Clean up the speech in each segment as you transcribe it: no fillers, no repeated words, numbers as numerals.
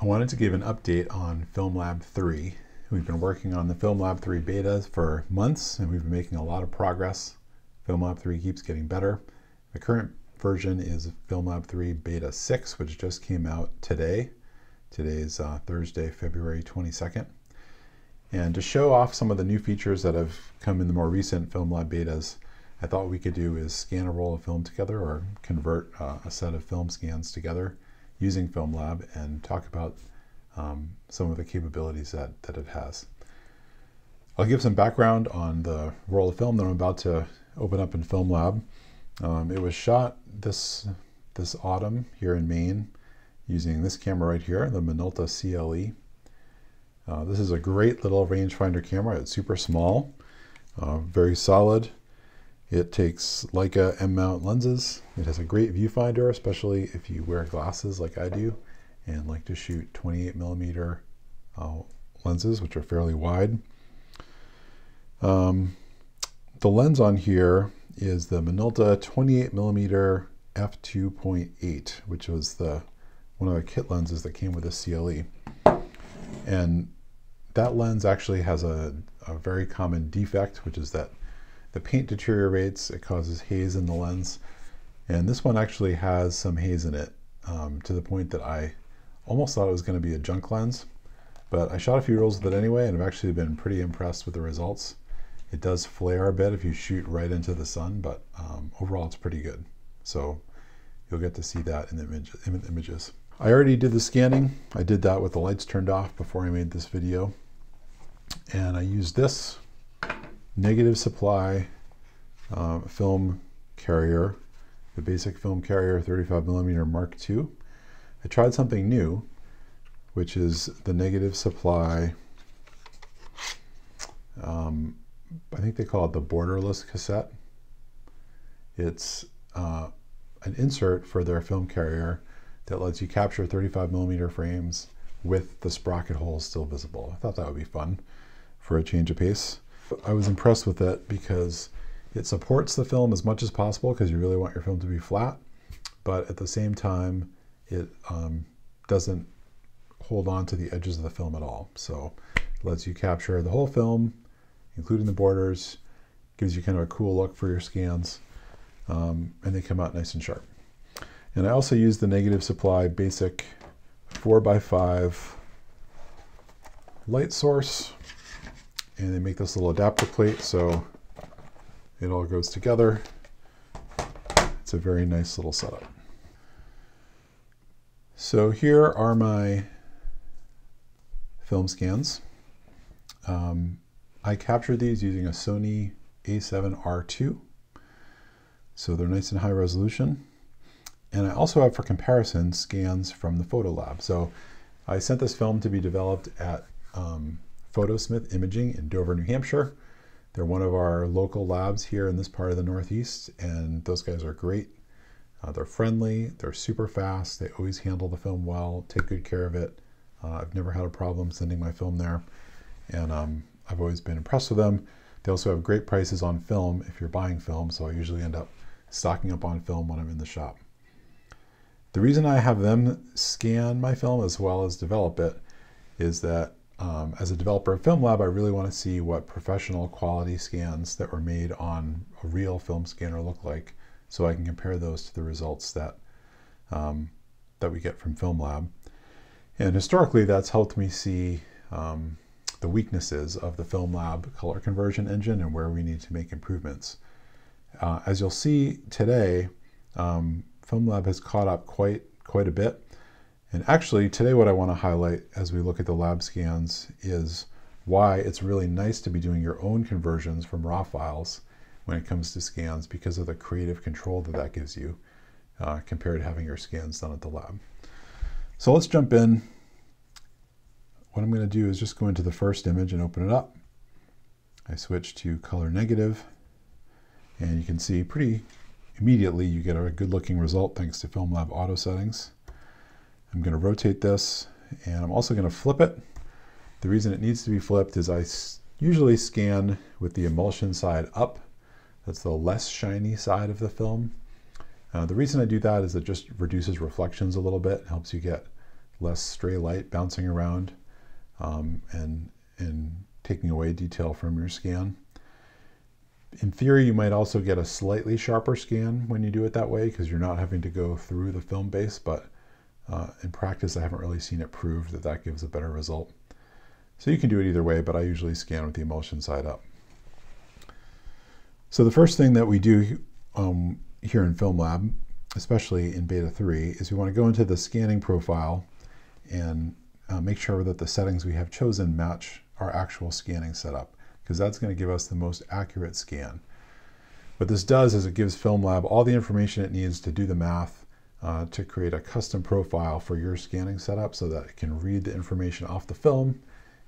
I wanted to give an update on FilmLab 3. We've been working on the FilmLab 3 beta for months and we've been making a lot of progress. FilmLab 3 keeps getting better. The current version is FilmLab 3 Beta 6, which just came out today. Today is Thursday, February 22nd. And to show off some of the new features that have come in the more recent FilmLab betas, I thought what we could do is scan a roll of film together or convert a set of film scans together using FilmLab and talk about some of the capabilities that it has. I'll give some background on the roll of film that I'm about to open up in FilmLab. It was shot this autumn here in Maine using this camera right here, the Minolta CLE. This is a great little rangefinder camera. It's super small, very solid. It takes Leica M-mount lenses. It has a great viewfinder, especially if you wear glasses like I do and like to shoot 28mm lenses, which are fairly wide. The lens on here is the Minolta 28mm f2.8, which was one of the kit lenses that came with the CLE. And that lens actually has a very common defect, which is that the paint deteriorates, it causes haze in the lens. And this one actually has some haze in it, to the point that I almost thought it was going to be a junk lens. But I shot a few rolls with it anyway, and I've actually been pretty impressed with the results. It does flare a bit if you shoot right into the sun, but overall it's pretty good. So you'll get to see that in the images. I already did the scanning. I did that with the lights turned off before I made this video. And I used this negative supply film carrier, the basic film carrier 35mm Mark II. I tried something new, which is the negative supply, I think they call it the borderless cassette. It's an insert for their film carrier that lets you capture 35mm frames with the sprocket holes still visible. I thought that would be fun for a change of pace. I was impressed with it because it supports the film as much as possible because you really want your film to be flat, but at the same time it doesn't hold on to the edges of the film at all. So it lets you capture the whole film, including the borders, gives you kind of a cool look for your scans, and they come out nice and sharp. And I also use the negative supply basic 4x5 light source, and they make this little adapter plate so it all goes together. It's a very nice little setup. So here are my film scans. I captured these using a Sony A7R II, so they're nice and high resolution. And I also have, for comparison, scans from the FilmLab. So I sent this film to be developed at Photosmith Imaging in Dover, New Hampshire. They're one of our local labs here in this part of the Northeast, and those guys are great. They're friendly, they're super fast, they always handle the film well, take good care of it. I've never had a problem sending my film there, and I've always been impressed with them. They also have great prices on film if you're buying film, so I usually end up stocking up on film when I'm in the shop. The reason I have them scan my film as well as develop it is that as a developer of FilmLab, I really want to see what professional quality scans that were made on a real film scanner look like, so I can compare those to the results that we get from FilmLab. And historically, that's helped me see the weaknesses of the FilmLab color conversion engine and where we need to make improvements. As you'll see today, FilmLab has caught up quite a bit. And actually today what I want to highlight as we look at the lab scans is why it's really nice to be doing your own conversions from raw files when it comes to scans, because of the creative control that gives you compared to having your scans done at the lab. So let's jump in. What I'm going to do is just go into the first image and open it up. I switch to color negative, and you can see pretty immediately you get a good looking result thanks to FilmLab auto settings. I'm going to rotate this, and I'm also going to flip it. The reason it needs to be flipped is I usually scan with the emulsion side up. That's the less shiny side of the film. The reason I do that is it just reduces reflections a little bit, helps you get less stray light bouncing around and taking away detail from your scan. In theory, you might also get a slightly sharper scan when you do it that way because you're not having to go through the film base, but in practice, I haven't really seen it proved that that gives a better result. So you can do it either way, but I usually scan with the emulsion side up. So the first thing that we do here in FilmLab, especially in Beta 3, is we want to go into the scanning profile and make sure that the settings we have chosen match our actual scanning setup, because that's going to give us the most accurate scan. What this does is it gives FilmLab all the information it needs to do the math to create a custom profile for your scanning setup so that it can read the information off the film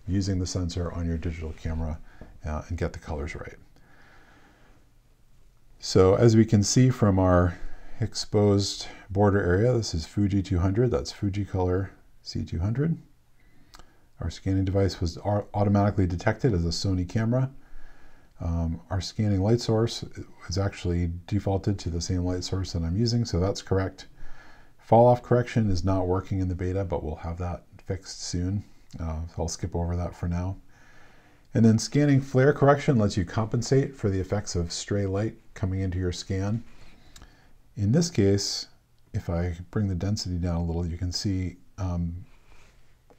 using the sensor on your digital camera and get the colors right. So as we can see from our exposed border area, this is Fuji 200, that's Fuji Color C200. Our scanning device was automatically detected as a Sony camera. Our scanning light source is actually defaulted to the same light source that I'm using, so that's correct. Fall off correction is not working in the beta, but we'll have that fixed soon. So I'll skip over that for now. And then scanning flare correction lets you compensate for the effects of stray light coming into your scan. In this case, if I bring the density down a little, you can see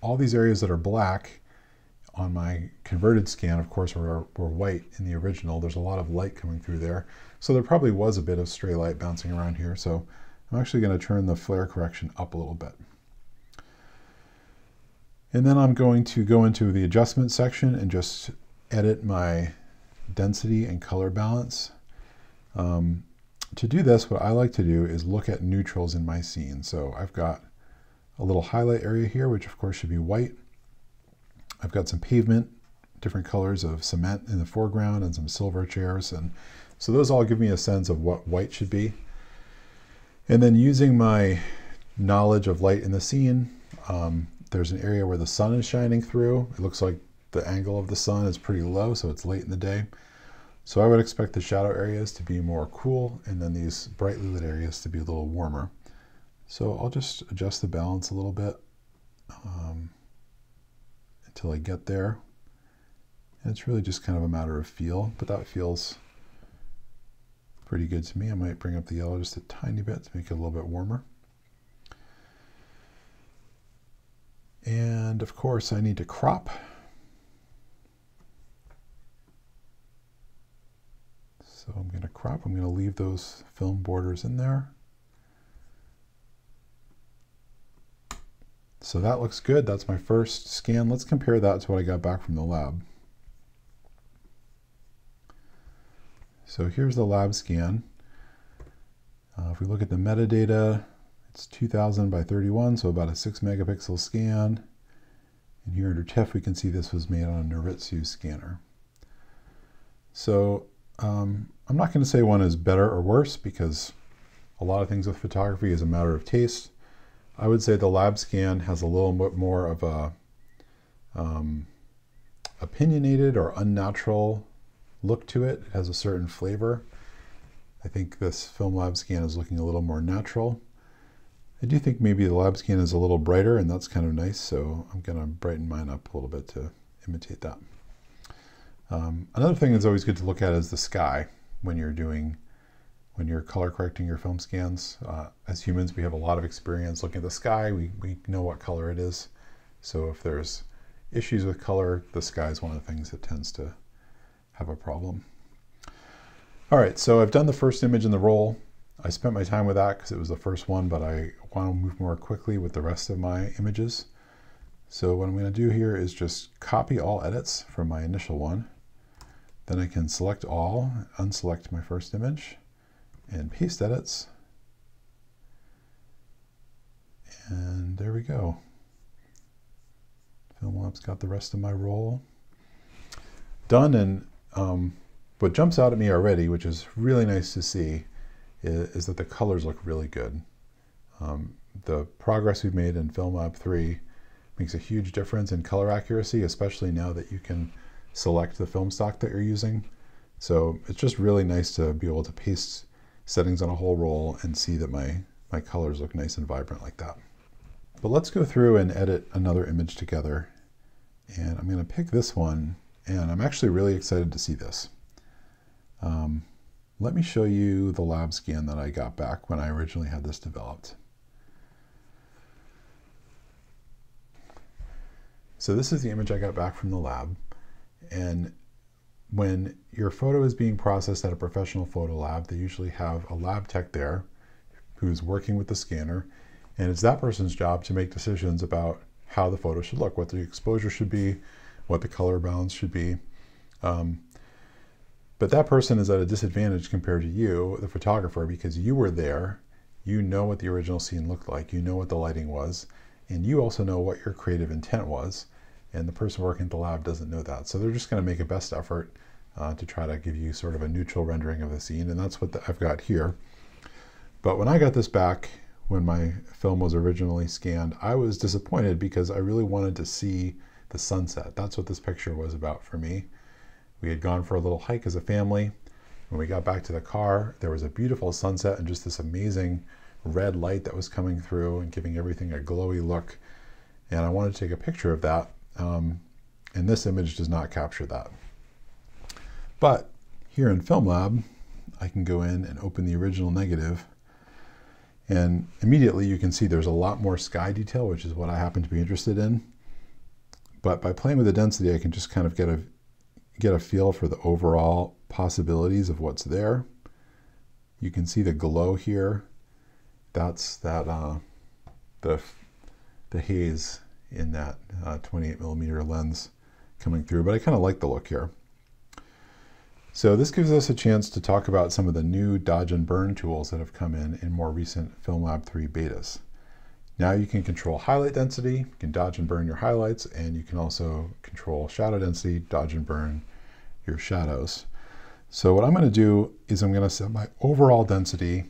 all these areas that are black on my converted scan, of course, were white in the original. There's a lot of light coming through there. So there probably was a bit of stray light bouncing around here. So I'm actually going to turn the flare correction up a little bit. And then I'm going to go into the adjustment section and just edit my density and color balance. To do this, what I like to do is look at neutrals in my scene. So I've got a little highlight area here, which of course should be white. I've got some pavement, different colors of cement in the foreground and some silver chairs. And so those all give me a sense of what white should be. And then using my knowledge of light in the scene, there's an area where the sun is shining through. It looks like the angle of the sun is pretty low, so it's late in the day. So I would expect the shadow areas to be more cool and then these brightly lit areas to be a little warmer. So I'll just adjust the balance a little bit until I get there. And it's really just kind of a matter of feel, but that feels pretty good to me. I might bring up the yellow just a tiny bit to make it a little bit warmer. And of course I need to crop. So I'm going to crop. I'm going to leave those film borders in there. So that looks good. That's my first scan. Let's compare that to what I got back from the lab. So here's the lab scan. If we look at the metadata, it's 2000 by 31, so about a 6 megapixel scan. And here under TIFF, we can see this was made on a Noritsu scanner. So I'm not going to say one is better or worse because a lot of things with photography is a matter of taste. I would say the lab scan has a little bit more of a opinionated or unnatural look to it. It has a certain flavor. I think this FilmLab scan is looking a little more natural. I do think maybe the lab scan is a little brighter, and that's kind of nice, so I'm going to brighten mine up a little bit to imitate that. Another thing that's always good to look at is the sky when you're color correcting your film scans. As humans, we have a lot of experience looking at the sky. We know what color it is. So if there's issues with color, the sky is one of the things that tends to have a problem. All right, so I've done the first image in the roll. I spent my time with that because it was the first one, but I want to move more quickly with the rest of my images. So what I'm going to do here is just copy all edits from my initial one. Then I can select all, unselect my first image, and paste edits. And there we go. FilmLab's got the rest of my roll done. And what jumps out at me already, which is really nice to see, is that the colors look really good. The progress we've made in FilmLab 3 makes a huge difference in color accuracy, especially now that you can select the film stock that you're using. So it's just really nice to be able to paste settings on a whole roll and see that my colors look nice and vibrant like that. But let's go through and edit another image together. And I'm going to pick this one, and I'm actually really excited to see this. Let me show you the lab scan that I got back when I originally had this developed. So this is the image I got back from the lab. And when your photo is being processed at a professional photo lab, they usually have a lab tech there who's working with the scanner. And it's that person's job to make decisions about how the photo should look, what the exposure should be, what the color balance should be. But that person is at a disadvantage compared to you, the photographer, because you were there, you know what the original scene looked like, you know what the lighting was, and you also know what your creative intent was, and the person working at the lab doesn't know that. So they're just going to make a best effort to try to give you sort of a neutral rendering of the scene, and that's what I've got here. But when I got this back, when my film was originally scanned, I was disappointed because I really wanted to see the sunset. That's what this picture was about for me. We had gone for a little hike as a family. When we got back to the car, there was a beautiful sunset and just this amazing red light that was coming through and giving everything a glowy look. And I wanted to take a picture of that. And this image does not capture that. But here in FilmLab, I can go in and open the original negative. And immediately you can see there's a lot more sky detail, which is what I happen to be interested in. But by playing with the density, I can just kind of get a feel for the overall possibilities of what's there. You can see the glow here. That's that the haze in that 28mm lens coming through, but I kind of like the look here. So this gives us a chance to talk about some of the new dodge and burn tools that have come in more recent FilmLab 3 betas. Now you can control highlight density, you can dodge and burn your highlights, and you can also control shadow density, dodge and burn your shadows. So what I'm going to do is I'm going to set my overall density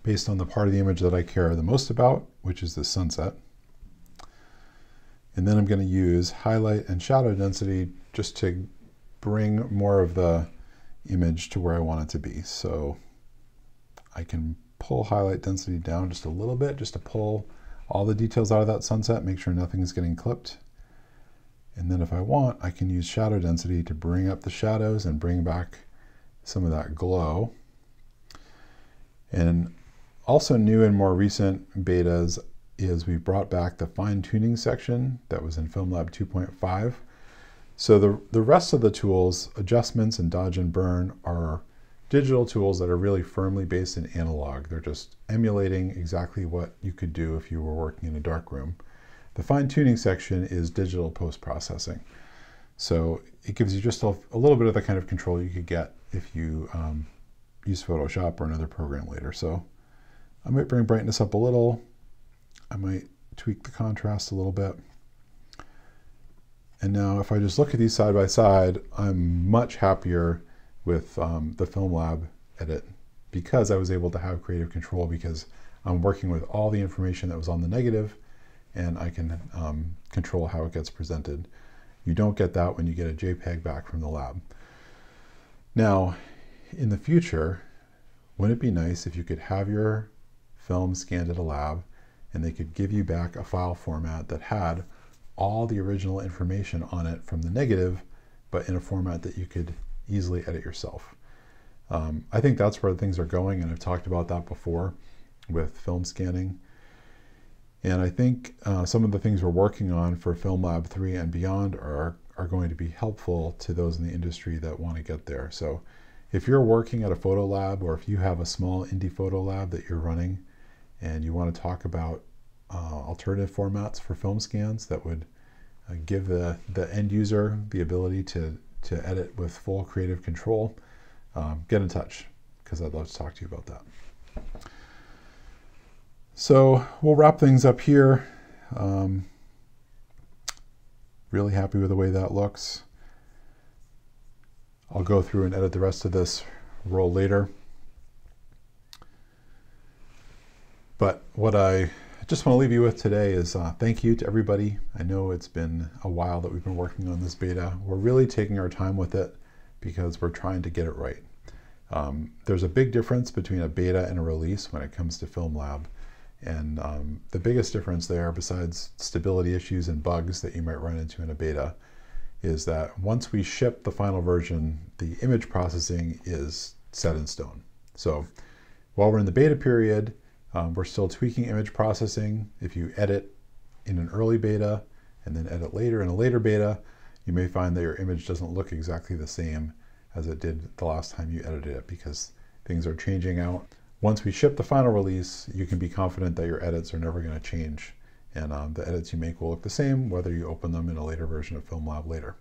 based on the part of the image that I care the most about, which is the sunset. And then I'm going to use highlight and shadow density just to bring more of the image to where I want it to be. So I can pull highlight density down just a little bit, just to pull all the details out of that sunset, make sure nothing's getting clipped. And then if I want, I can use shadow density to bring up the shadows and bring back some of that glow. And also new and more recent betas is we brought back the fine tuning section that was in FilmLab 2.5. So the rest of the tools, adjustments and dodge and burn, are digital tools that are really firmly based in analog. They're just emulating exactly what you could do if you were working in a darkroom. The fine-tuning section is digital post-processing. So it gives you just a little bit of the kind of control you could get if you use Photoshop or another program later. So I might bring brightness up a little. I might tweak the contrast a little bit. And now if I just look at these side by side, I'm much happier with the FilmLab edit because I was able to have creative control, because I'm working with all the information that was on the negative, and I can control how it gets presented. You don't get that when you get a JPEG back from the lab. Now, in the future, wouldn't it be nice if you could have your film scanned at a lab and they could give you back a file format that had all the original information on it from the negative, but in a format that you could easily edit yourself. I think that's where things are going, and I've talked about that before with film scanning. And I think some of the things we're working on for FilmLab 3 and beyond are going to be helpful to those in the industry that want to get there. So if you're working at a photo lab, or if you have a small indie photo lab that you're running and you want to talk about alternative formats for film scans that would give the end user the ability to edit with full creative control, get in touch, because I'd love to talk to you about that. So we'll wrap things up here. Really happy with the way that looks. I'll go through and edit the rest of this roll later. But what I just want to leave you with today is thank you to everybody. I know it's been a while that we've been working on this beta. We're really taking our time with it because we're trying to get it right. There's a big difference between a beta and a release when it comes to FilmLab. And the biggest difference there, besides stability issues and bugs that you might run into in a beta, is that once we ship the final version, the image processing is set in stone. So while we're in the beta period, we're still tweaking image processing. If you edit in an early beta and then edit later in a later beta, you may find that your image doesn't look exactly the same as it did the last time you edited it, because things are changing out. Once we ship the final release, you can be confident that your edits are never going to change, and the edits you make will look the same whether you open them in a later version of FilmLab later.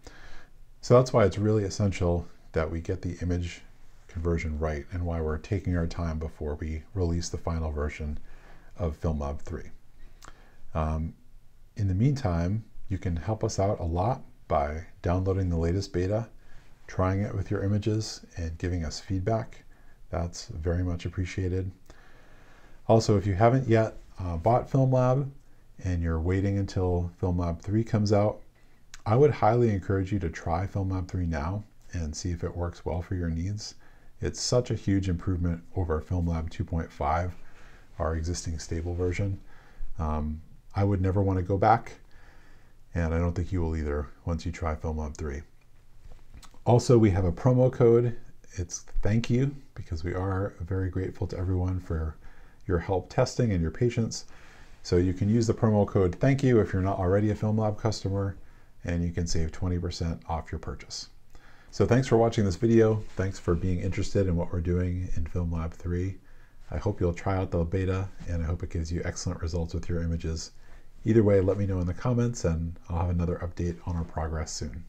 So that's why it's really essential that we get the image conversion right, and why we're taking our time before we release the final version of FilmLab 3. In the meantime, you can help us out a lot by downloading the latest beta, trying it with your images, and giving us feedback. That's very much appreciated. Also, if you haven't yet bought FilmLab and you're waiting until FilmLab 3 comes out, I would highly encourage you to try FilmLab 3 now and see if it works well for your needs. It's such a huge improvement over FilmLab 2.5, our existing stable version. I would never want to go back, and I don't think you will either once you try FilmLab 3. Also, we have a promo code. It's thank you, because we are very grateful to everyone for your help testing and your patience. So you can use the promo code thank you if you're not already a FilmLab customer, and you can save 20% off your purchase. So thanks for watching this video. Thanks for being interested in what we're doing in FilmLab 3. I hope you'll try out the beta, and I hope it gives you excellent results with your images. Either way, let me know in the comments, and I'll have another update on our progress soon.